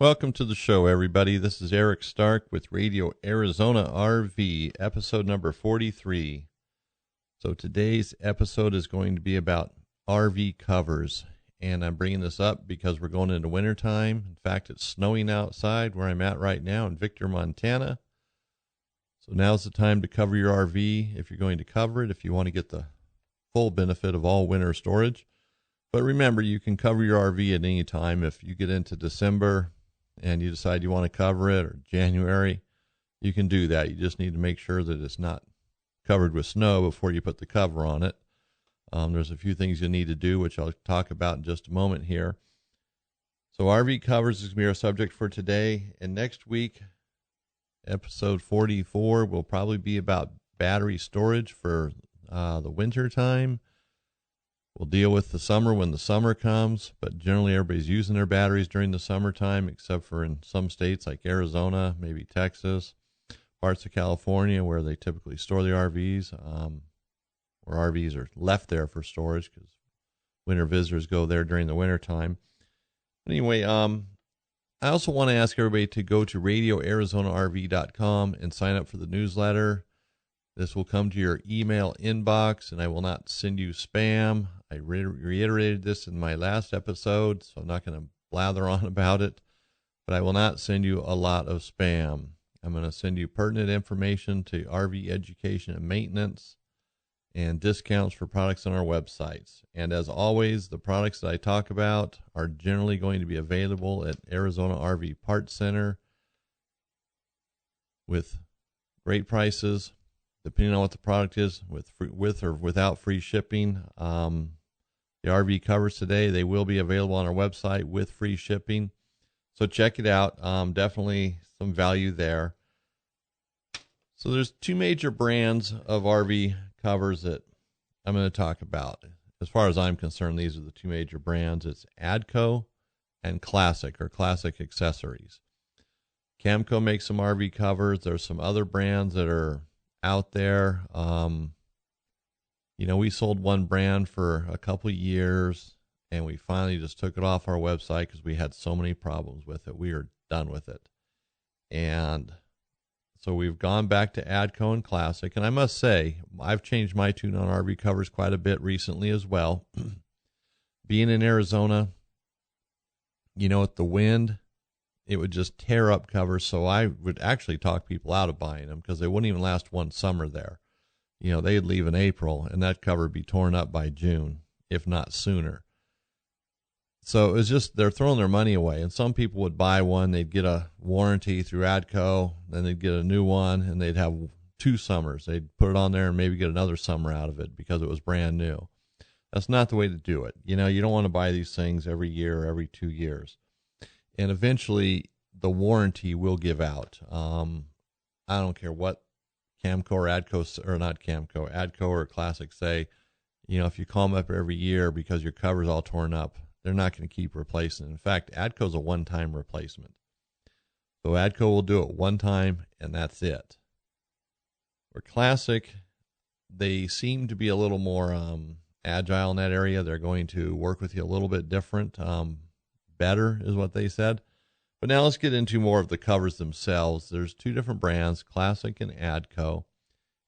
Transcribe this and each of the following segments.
Welcome to the show, everybody. This is Eric Stark with Radio Arizona RV, episode number 43. So today's episode is going to be about RV covers, and I'm bringing this up because we're going into wintertime. In fact, it's snowing outside where I'm at right now in Victor, Montana. So now's the time to cover your RV if you're going to cover it, if you want to get the full benefit of all winter storage. But remember, you can cover your RV at any time. If you get into December and you decide you want to cover it, or January, you can do that. You just need to make sure that it's not covered with snow before you put the cover on it. There's a few things you need to do, which I'll talk about in just a moment here. So RV covers is going to be our subject for today. And next week, episode 44 will probably be about battery storage for the winter time. We'll deal with the summer when the summer comes, but generally everybody's using their batteries during the summertime, except for in some states like Arizona, maybe Texas, parts of California where they typically store the RVs, where RVs are left there for storage because winter visitors go there during the winter time. Anyway, I also want to ask everybody to go to radioarizonarv.com and sign up for the newsletter. This will come to your email inbox, and I will not send you spam. I reiterated this in my last episode, so I'm not going to blather on about it, but I will not send you a lot of spam. I'm going to send you pertinent information to RV education and maintenance and discounts for products on our websites. And as always, the products that I talk about are generally going to be available at Arizona RV Parts Center with great prices, depending on what the product is, with or without free shipping. The RV covers today, they will be available on our website with free shipping. So check it out. Definitely some value there. So there's two major brands of RV covers that I'm going to talk about. As far as I'm concerned, these are the two major brands. It's Adco and Classic, or Classic Accessories. Camco makes some RV covers. There's some other brands that are out there. We sold one brand for a couple of years, and we finally just took it off our website because we had so many problems with it. We are done with it. And so we've gone back to Adco and Classic. And I must say, I've changed my tune on RV covers quite a bit recently as well. Being in Arizona, with the wind, it would just tear up covers. So I would actually talk people out of buying them because they wouldn't even last one summer there. They'd leave in April and that cover would be torn up by June, if not sooner. So it was just, they're throwing their money away. And some people would buy one, they'd get a warranty through Adco, then they'd get a new one, and they'd have 2 summers. They'd put it on there and maybe get another summer out of it because it was brand new. That's not the way to do it. You don't want to buy these things every year or every 2 years. And eventually the warranty will give out. I don't care what Camco or Adco, or not Camco, Adco or Classic say, if you call them up every year because your cover's all torn up, they're not going to keep replacing it. In fact, Adco's a one-time replacement. So Adco will do it one time, and that's it. For Classic, they seem to be a little more agile in that area. They're going to work with you a little bit different, better is what they said. But now let's get into more of the covers themselves. There's 2 different brands, Classic and Adco.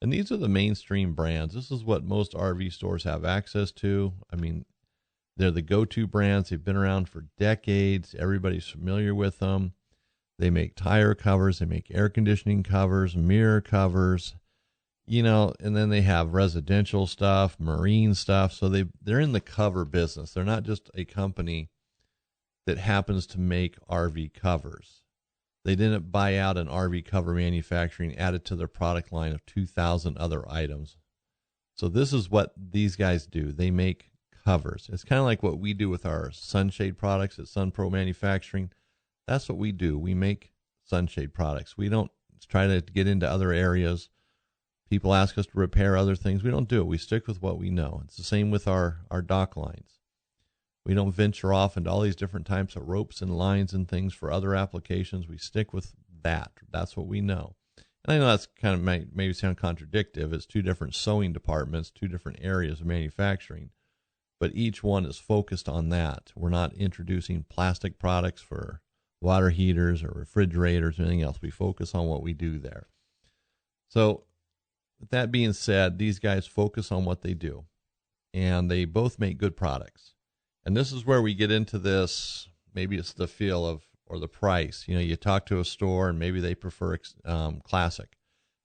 And these are the mainstream brands. This is what most RV stores have access to. I mean, they're the go-to brands. They've been around for decades. Everybody's familiar with them. They make tire covers. They make air conditioning covers, mirror covers, and then they have residential stuff, marine stuff. So they're in the cover business. They're not just a company that happens to make RV covers. They didn't buy out an RV cover manufacturing, add it to their product line of 2,000 other items. So this is what these guys do. They make covers. It's kind of like what we do with our sunshade products at SunPro Manufacturing. That's what we do. We make sunshade products. We don't try to get into other areas. People ask us to repair other things. We don't do it. We stick with what we know. It's the same with our dock lines. We don't venture off into all these different types of ropes and lines and things for other applications. We stick with that. That's what we know. And I know that's kind of maybe sound contradictory. It's 2 different sewing departments, 2 different areas of manufacturing, but each one is focused on that. We're not introducing plastic products for water heaters or refrigerators or anything else. We focus on what we do there. So with that being said, these guys focus on what they do, and they both make good products. And this is where we get into this, maybe it's the feel of, or the price. You know, you talk to a store and maybe they prefer Classic,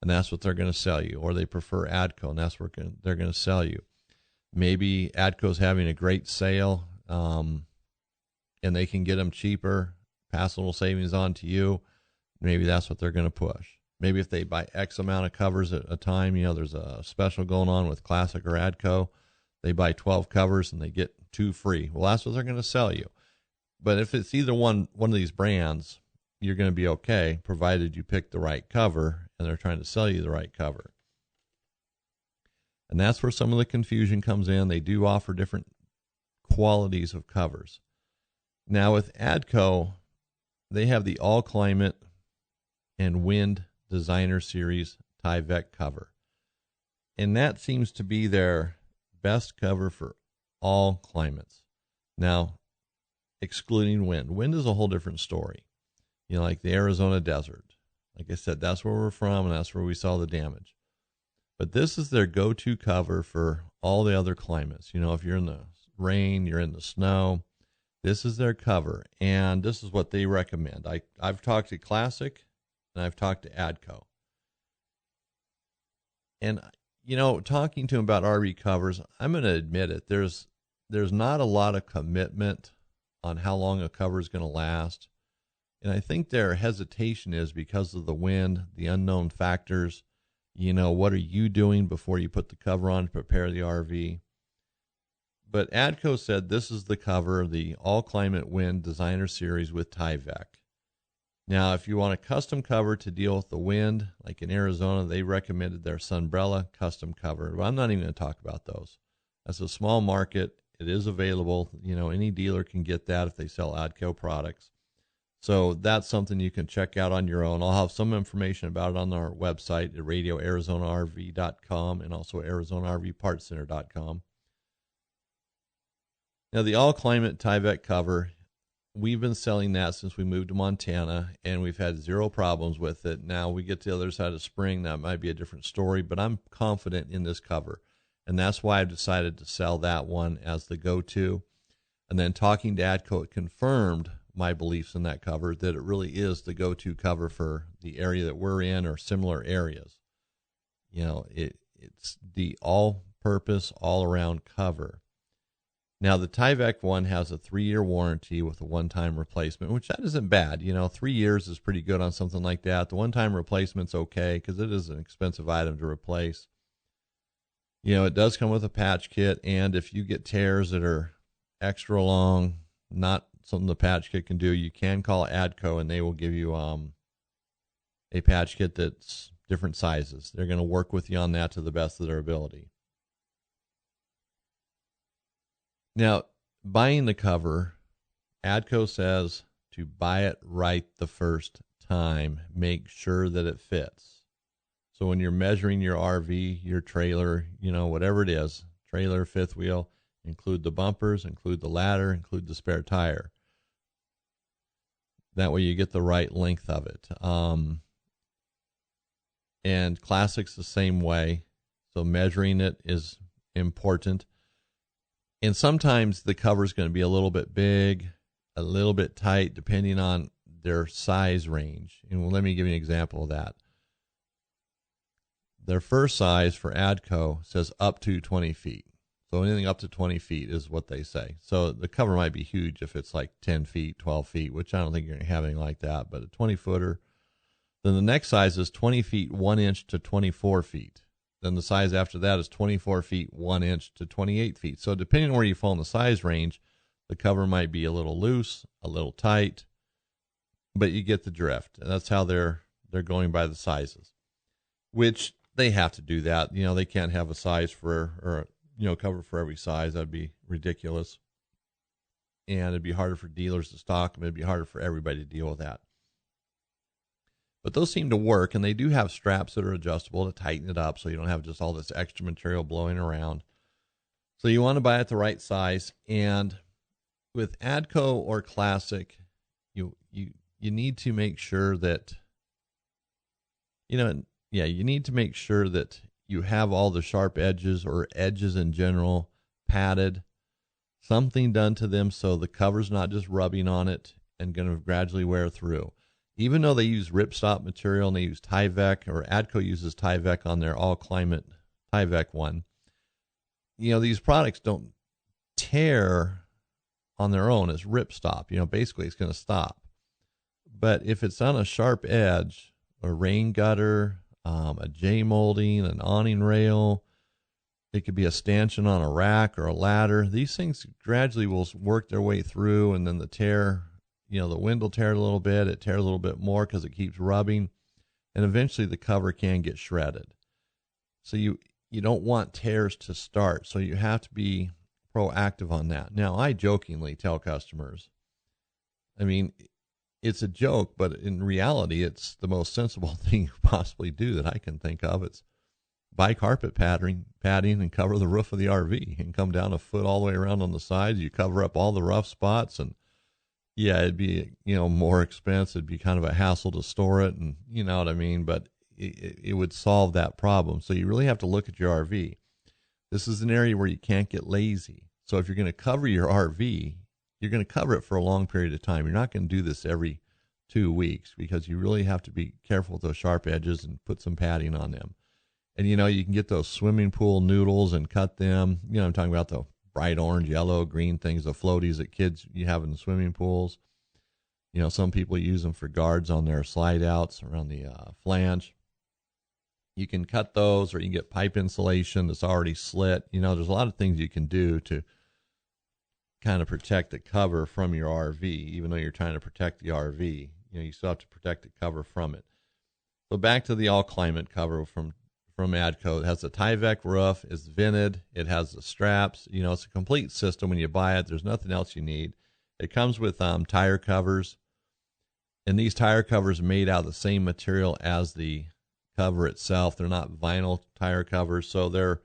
and that's what they're going to sell you. Or they prefer Adco, and that's what they're going to sell you. Maybe Adco's having a great sale, and they can get them cheaper, pass a little savings on to you. Maybe that's what they're going to push. Maybe if they buy X amount of covers at a time, you know, there's a special going on with Classic or Adco. They buy 12 covers and they get 2 free. Well, that's what they're going to sell you. But if it's either one of these brands, you're going to be okay, provided you pick the right cover and they're trying to sell you the right cover. And that's where some of the confusion comes in. They do offer different qualities of covers. Now with Adco, they have the All Climate and Wind Designer Series Tyvek cover. And that seems to be their best cover for all climates. Now, excluding wind. Wind is a whole different story. You know, like the Arizona desert. Like I said, that's where we're from, and that's where we saw the damage. But this is their go-to cover for all the other climates. You know, if you're in the rain, you're in the snow, this is their cover, and this is what they recommend. I've talked to Classic, and I've talked to Adco. And, you know, talking to them about RV covers, I'm going to admit it. There's not a lot of commitment on how long a cover is going to last. And I think their hesitation is because of the wind, the unknown factors. You know, what are you doing before you put the cover on to prepare the RV? But Adco said this is the cover of the All Climate Wind Designer Series with Tyvek. Now, if you want a custom cover to deal with the wind, like in Arizona, they recommended their Sunbrella custom cover. But I'm not even going to talk about those. That's a small market. It is available. You know, any dealer can get that if they sell Adco products. So that's something you can check out on your own. I'll have some information about it on our website at radioarizonarv.com and also arizonarvpartcenter.com. Now, the All Climate Tyvek cover, we've been selling that since we moved to Montana, and we've had 0 problems with it. Now, we get to the other side of spring, that might be a different story, but I'm confident in this cover. And that's why I've decided to sell that one as the go-to. And then talking to Adco, it confirmed my beliefs in that cover, that it really is the go-to cover for the area that we're in or similar areas. You know, it's the all-purpose, all-around cover. Now, the Tyvek one has a 3-year warranty with a one-time replacement, which that isn't bad. You know, 3 years is pretty good on something like that. The one-time replacement's okay because it is an expensive item to replace. You know, it does come with a patch kit, and if you get tears that are extra long, not something the patch kit can do, you can call Adco, and they will give you a patch kit that's different sizes. They're going to work with you on that to the best of their ability. Now, buying the cover, Adco says to buy it right the first time. Make sure that it fits. So when you're measuring your RV, your trailer, you know, whatever it is, trailer, fifth wheel, include the bumpers, include the ladder, include the spare tire. That way you get the right length of it. And Classic's the same way. So measuring it is important. And sometimes the cover is going to be a little bit big, a little bit tight, depending on their size range. And let me give you an example of that. Their first size for Adco says up to 20 feet. So anything up to 20 feet is what they say. So the cover might be huge if it's like 10 feet, 12 feet, which I don't think you're going to have anything like that, but a 20-footer. Then the next size is 20 feet, 1 inch to 24 feet. Then the size after that is 24 feet, 1 inch to 28 feet. So depending on where you fall in the size range, the cover might be a little loose, a little tight, but you get the drift. And that's how they're going by the sizes, which they have to do that. You know, they can't have a size or cover for every size. That'd be ridiculous. And it'd be harder for dealers to stock them. It'd be harder for everybody to deal with that. But those seem to work, and they do have straps that are adjustable to tighten it up so you don't have just all this extra material blowing around. So you want to buy it the right size. And with Adco or Classic, you you need to make sure that, you need to make sure that you have all the sharp edges or edges in general padded, something done to them so the cover's not just rubbing on it and going to gradually wear through. Even though they use ripstop material and they use Tyvek, or Adco uses Tyvek on their all climate Tyvek one, these products don't tear on their own as ripstop. Basically it's going to stop. But if it's on a sharp edge, a rain gutter, a J molding, an awning rail, it could be a stanchion on a rack or a ladder. These things gradually will work their way through, and then the tear, the wind will tear it a little bit. It tears a little bit more because it keeps rubbing, and eventually the cover can get shredded. So you don't want tears to start, so you have to be proactive on that. Now, I jokingly tell customers, it's a joke, but in reality, it's the most sensible thing you possibly do that I can think of. It's buy carpet padding and cover the roof of the RV and come down a foot all the way around on the sides. You cover up all the rough spots, and yeah, it'd be, more expensive. It'd be kind of a hassle to store it, and you know what I mean, but it would solve that problem. So you really have to look at your RV. This is an area where you can't get lazy. So if you're going to cover your RV, you're going to cover it for a long period of time. You're not going to do this every 2 weeks, because you really have to be careful with those sharp edges and put some padding on them. And, you can get those swimming pool noodles and cut them. I'm talking about the bright orange, yellow, green things, the floaties that kids you have in the swimming pools. Some people use them for guards on their slide outs around the flange. You can cut those, or you can get pipe insulation that's already slit. There's a lot of things you can do to kind of protect the cover from your RV, even though you're trying to protect the RV. You still have to protect the cover from it. So back to the all climate cover from Adco. It has a Tyvek roof, it's vented, it has the straps. It's a complete system when you buy it. There's nothing else you need. It comes with tire covers, and these tire covers are made out of the same material as the cover itself. They're not vinyl tire covers, so they're,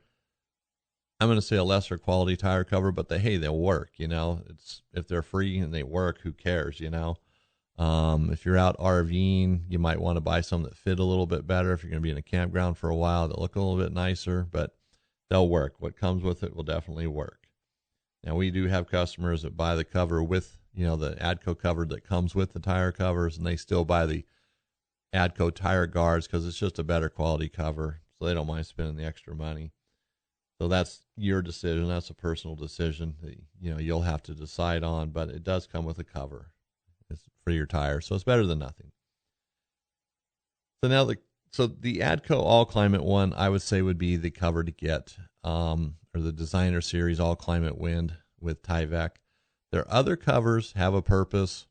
I'm going to say, a lesser quality tire cover, but they'll work. It's, if they're free and they work, who cares? If you're out RVing, you might want to buy some that fit a little bit better. If you're going to be in a campground for a while, that look a little bit nicer, but they'll work. What comes with it will definitely work. Now, we do have customers that buy the cover with, the Adco cover that comes with the tire covers, and they still buy the Adco tire guards because it's just a better quality cover, so they don't mind spending the extra money. So that's your decision. That's a personal decision that, you'll have to decide on, but it does come with a cover. It's for your tires, so it's better than nothing. So now the Adco All Climate one, I would say, would be the cover to get, or the Designer Series All Climate Wind with Tyvek. Their other covers have a purpose,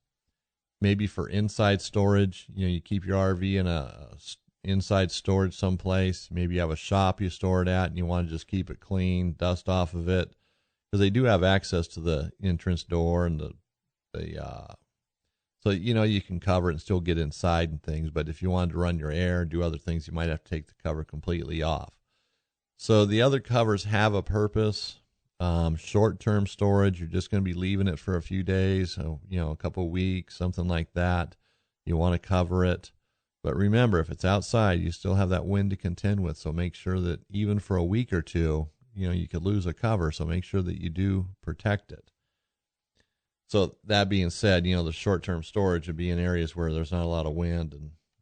maybe for inside storage. You keep your RV in a inside storage someplace. Maybe you have a shop you store it at, and you want to just keep it clean, dust off of it, because they do have access to the entrance door and so, you can cover it and still get inside and things. But if you wanted to run your air and do other things, you might have to take the cover completely off. So the other covers have a purpose. Short-term storage, you're just going to be leaving it for a few days, so, a couple of weeks, something like that. You want to cover it. But remember, if it's outside, you still have that wind to contend with. So make sure that even for a week or two, you could lose a cover. So make sure that you do protect it. So that being said, the short-term storage would be in areas where there's not a lot of wind,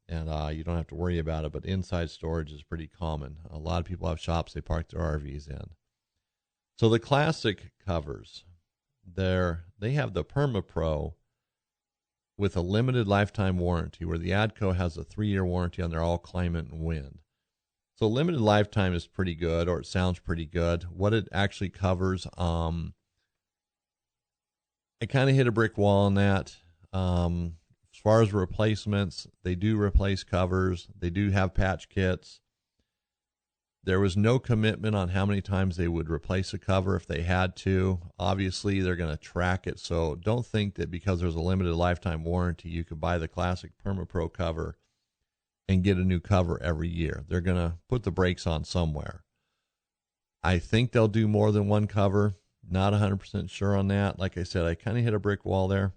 and you don't have to worry about it. But inside storage is pretty common. A lot of people have shops they park their RVs in. So the classic covers, they have the PermaPro with a limited lifetime warranty, where the Adco has a 3-year warranty on their all climate and wind. So limited lifetime is pretty good, or it sounds pretty good. What it actually covers, I kind of hit a brick wall on that. As far as replacements, they do replace covers. They do have patch kits. There was no commitment on how many times they would replace a cover if they had to. Obviously, they're going to track it, so don't think that because there's a limited lifetime warranty, you could buy the classic PermaPro cover and get a new cover every year. They're going to put the brakes on somewhere. I think they'll do more than one cover. Not 100% sure on that. Like I said, I kind of hit a brick wall there.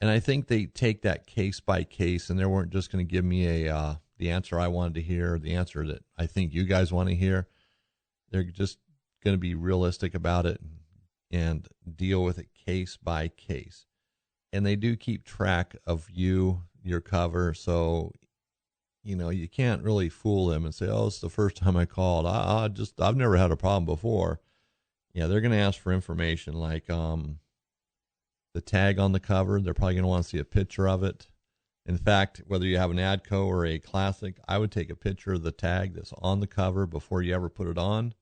And I think they take that case by case, and they weren't just going to give me the answer I wanted to hear, the answer that I think you guys want to hear. They're just going to be realistic about it and deal with it case by case. And they do keep track of your cover, so you can't really fool them and say, "Oh, it's the first time I called. I've never had a problem before." Yeah, they're going to ask for information like the tag on the cover. They're probably going to want to see a picture of it. In fact, whether you have an Adco or a Classic, I would take a picture of the tag that's on the cover before you ever put it on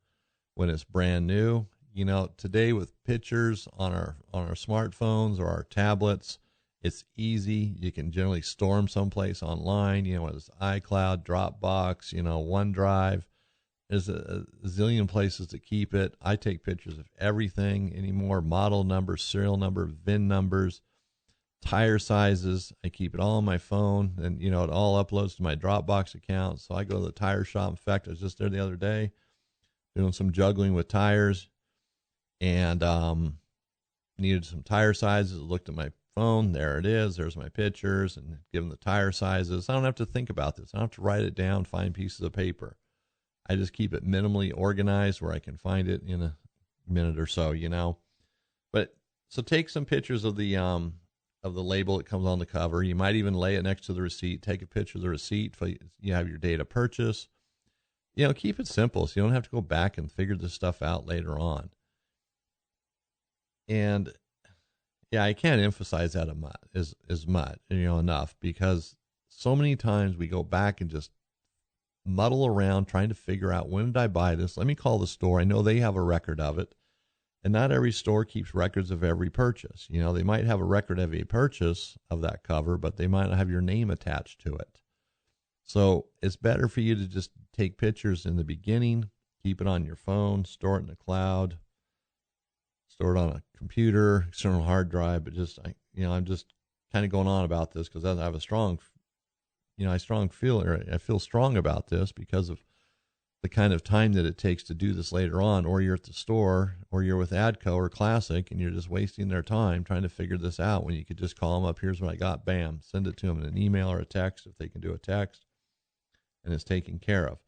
when it's brand new. Today with pictures on our smartphones or our tablets, it's easy. You can generally store them someplace online, whether it's iCloud, Dropbox, OneDrive. There's a zillion places to keep it. I take pictures of everything anymore, model numbers, serial number, VIN numbers, tire sizes. I keep it all on my phone, and, it all uploads to my Dropbox account. So I go to the tire shop. In fact, I was just there the other day doing some juggling with tires and needed some tire sizes. I looked at my phone. There it is. There's my pictures and give them the tire sizes. I don't have to think about this. I don't have to write it down, find pieces of paper. I just keep it minimally organized where I can find it in a minute or so, But so take some pictures of the label that comes on the cover. You might even lay it next to the receipt. Take a picture of the receipt. You have your date of purchase. Keep it simple so you don't have to go back and figure this stuff out later on. And yeah, I can't emphasize that as much, enough, because so many times we go back and just muddle around trying to figure out, when did I buy this? Let me call the store. I know they have a record of it. And not every store keeps records of every purchase. They might have a record of a purchase of that cover, but they might not have your name attached to it. So it's better for you to just take pictures in the beginning, keep it on your phone, store it in the cloud, store it on a computer, external hard drive. But I'm just kind of going on about this because I have a strong I feel strong about this because of the kind of time that it takes to do this later on, or you're at the store, or you're with Adco or Classic, and you're just wasting their time trying to figure this out when you could just call them up. Here's what I got. Bam. Send it to them in an email or a text if they can do a text, and it's taken care of.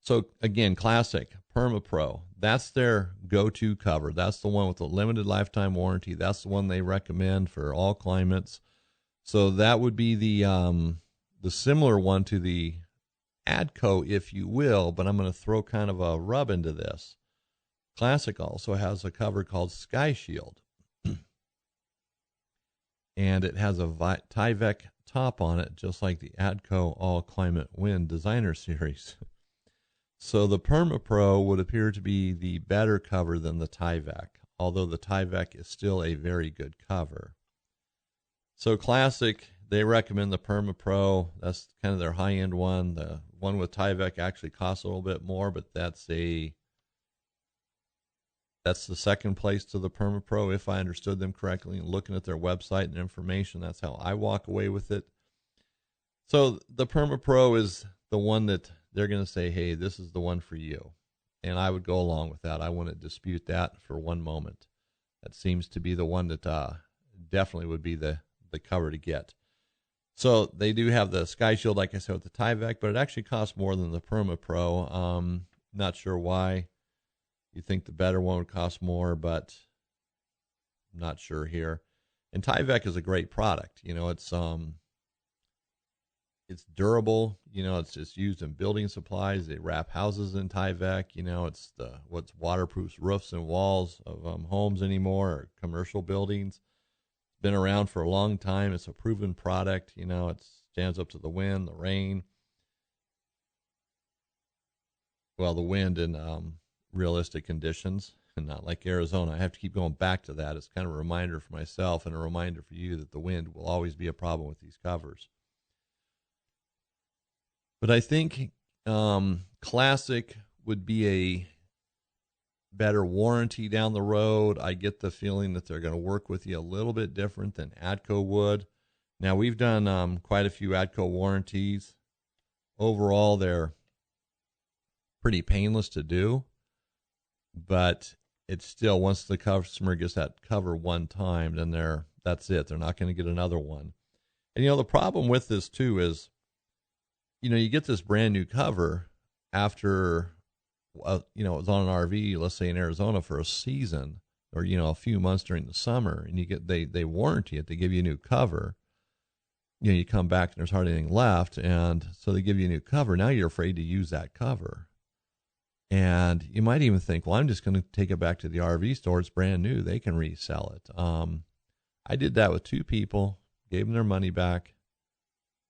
So again, Classic, PermaPro, that's their go-to cover. That's the one with the limited lifetime warranty. That's the one they recommend for all climates. So that would be the similar one to the Adco, if you will, but I'm going to throw kind of a rub into this. Classic also has a cover called Sky Shield, and it has a Tyvek top on it, just like the Adco All Climate Wind Designer Series. So the PermaPro would appear to be the better cover than the Tyvek, although the Tyvek is still a very good cover. So Classic, they recommend the PermaPro. That's kind of their high-end one. The one with Tyvek actually costs a little bit more, but that's the second place to the PermaPro, if I understood them correctly. And looking at their website and information, that's how I walk away with it. So the PermaPro is the one that they're going to say, hey, this is the one for you. And I would go along with that. I wouldn't dispute that for one moment. That seems to be the one that definitely would be the cover to get. So they do have the Sky Shield, like I said, with the Tyvek, but it actually costs more than the PermaPro. Not sure why you think the better one would cost more, but I'm not sure here. And Tyvek is a great product. It's durable. It's just used in building supplies. They wrap houses in Tyvek. It's what's waterproofs roofs and walls of homes anymore, or commercial buildings. Been around for a long time. It's a proven product. It stands up to the wind, the rain. Well, the wind in realistic conditions, and not like Arizona. I have to keep going back to that. It's kind of a reminder for myself and a reminder for you that the wind will always be a problem with these covers. But I think Classic would be a better warranty down the road. I get the feeling that they're going to work with you a little bit different than Adco would. Now, we've done quite a few Adco warranties. Overall, they're pretty painless to do, but it's still, once the customer gets that cover one time, then they're that's it. They're not going to get another one. And, the problem with this, too, is, you get this brand new cover after, it was on an RV, let's say in Arizona for a season or, a few months during the summer, and they warranty it. They give you a new cover. You come back and there's hardly anything left. And so they give you a new cover. Now you're afraid to use that cover. And you might even think, well, I'm just going to take it back to the RV store. It's brand new. They can resell it. I did that with 2 people, gave them their money back,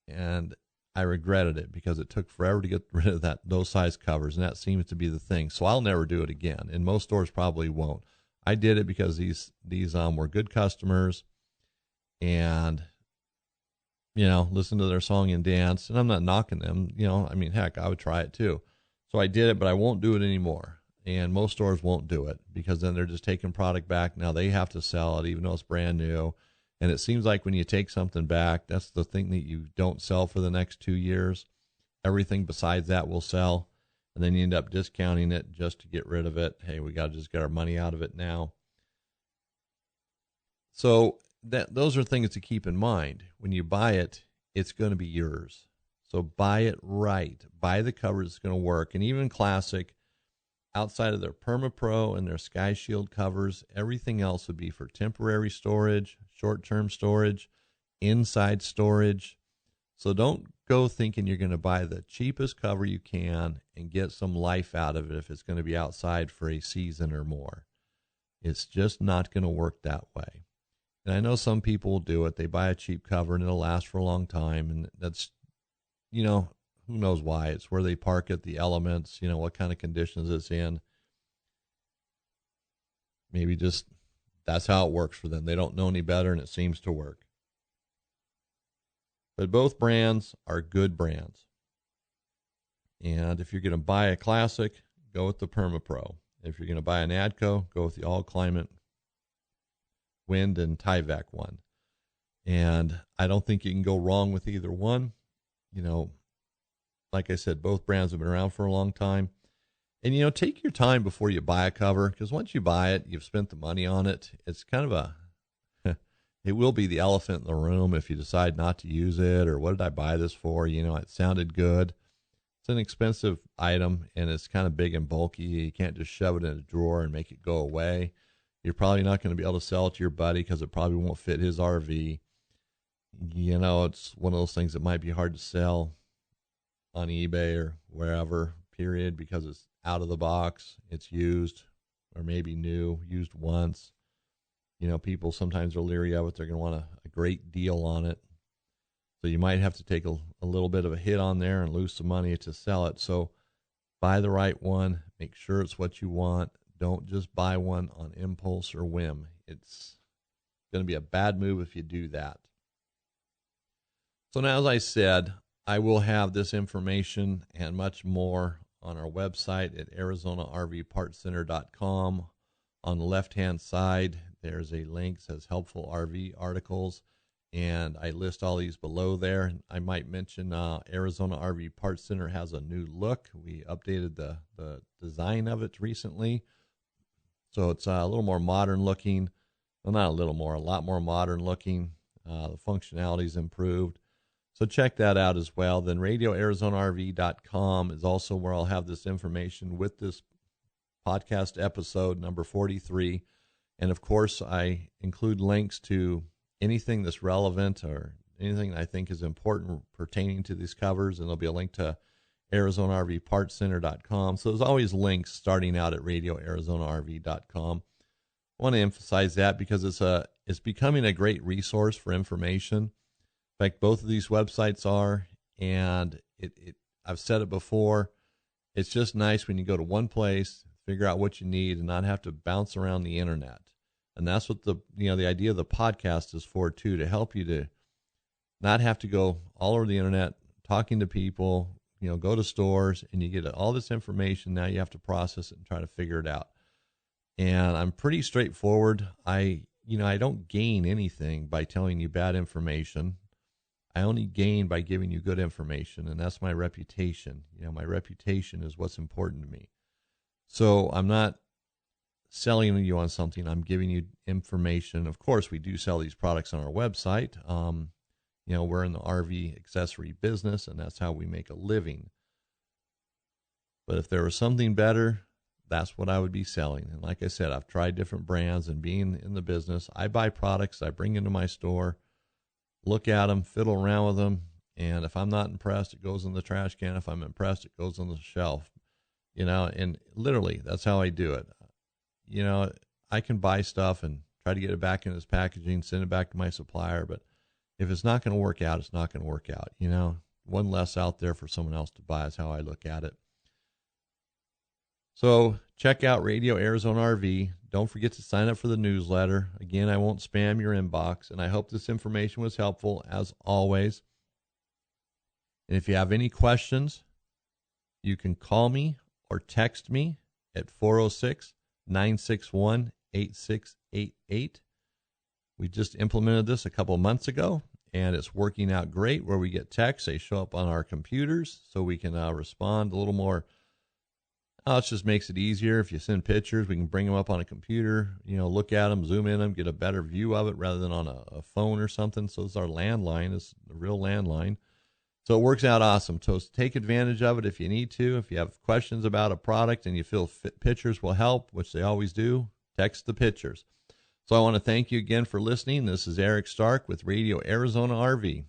and I regretted it because it took forever to get rid of those size covers, and that seems to be the thing. So I'll never do it again, and most stores probably won't. I did it because these were good customers, and listen to their song and dance. And I'm not knocking them. Heck, I would try it too. So I did it, but I won't do it anymore. And most stores won't do it because then they're just taking product back. Now they have to sell it, even though it's brand new. And it seems like when you take something back, that's the thing that you don't sell for the next 2 years. Everything besides that will sell. And then you end up discounting it just to get rid of it. Hey, we got to just get our money out of it now. So those are things to keep in mind. When you buy it, it's going to be yours. So buy it right. Buy the cover that's going to work. And even Classic, outside of their PermaPro and their Sky Shield covers, everything else would be for temporary storage, short-term storage, inside storage. So don't go thinking you're going to buy the cheapest cover you can and get some life out of it if it's going to be outside for a season or more. It's just not going to work that way. And I know some people will do it. They buy a cheap cover and it'll last for a long time. And that's, who knows why. It's where they park it, the elements, what kind of conditions it's in. Maybe just that's how it works for them. They don't know any better and it seems to work. But both brands are good brands. And if you're going to buy a Classic, go with the PermaPro. If you're going to buy an Adco, go with the All Climate Wind and Tyvek one. And I don't think you can go wrong with either one. Like I said, both brands have been around for a long time. And, take your time before you buy a cover, because once you buy it, you've spent the money on it. It's kind of it will be the elephant in the room if you decide not to use it, or what did I buy this for? It sounded good. It's an expensive item, and it's kind of big and bulky. You can't just shove it in a drawer and make it go away. You're probably not going to be able to sell it to your buddy because it probably won't fit his RV. It's one of those things that might be hard to sell on eBay or wherever, period, because it's out of the box, it's used, or maybe new, used once. People sometimes are leery of it. They're going to want a great deal on it. So you might have to take a little bit of a hit on there and lose some money to sell it. So buy the right one. Make sure it's what you want. Don't just buy one on impulse or whim. It's going to be a bad move if you do that. So now, as I said, I will have this information and much more on our website at ArizonaRVPartsCenter.com. On the left-hand side, there's a link that says Helpful RV Articles, and I list all these below there. I might mention Arizona RV Parts Center has a new look. We updated the design of it recently, so it's a little more modern looking. Well, not a little more, a lot more modern looking. The functionality's improved. So check that out as well. Then RadioArizonaRV.com is also where I'll have this information with this podcast episode number 43. And of course, I include links to anything that's relevant or anything I think is important pertaining to these covers. And there'll be a link to ArizonaRVPartsCenter.com. So there's always links starting out at RadioArizonaRV.com. I want to emphasize that because it's becoming a great resource for information. In fact, both of these websites are, and I've said it before, it's just nice when you go to one place, figure out what you need, and not have to bounce around the internet. And that's what the idea of the podcast is for too, to help you to not have to go all over the internet, talking to people, go to stores, and you get all this information. Now you have to process it and try to figure it out. And I'm pretty straightforward. I don't gain anything by telling you bad information. I only gain by giving you good information, and that's my reputation. My reputation is what's important to me. So I'm not selling you on something. I'm giving you information. Of course, we do sell these products on our website. We're in the RV accessory business, and that's how we make a living. But if there was something better, that's what I would be selling. And like I said, I've tried different brands, and being in the business, I buy products, I bring into my store, look at them, fiddle around with them, and if I'm not impressed, it goes in the trash can. If I'm impressed, it goes on the shelf. And literally, that's how I do it. I can buy stuff and try to get it back in its packaging, send it back to my supplier, but if it's not going to work out, it's not going to work out. One less out there for someone else to buy is how I look at it. So check out Radio Arizona RV. Don't forget to sign up for the newsletter. Again, I won't spam your inbox, and I hope this information was helpful as always. And if you have any questions, you can call me or text me at 406-961-8688. We just implemented this a couple months ago, and it's working out great where we get texts. They show up on our computers so we can respond a little more. It just makes it easier. If you send pictures, we can bring them up on a computer, look at them, zoom in them, get a better view of it rather than on a phone or something. So it's our landline. It's the real landline. So it works out awesome. So take advantage of it if you need to. If you have questions about a product and you feel pictures will help, which they always do, text the pictures. So I want to thank you again for listening. This is Eric Stark with Radio Arizona RV.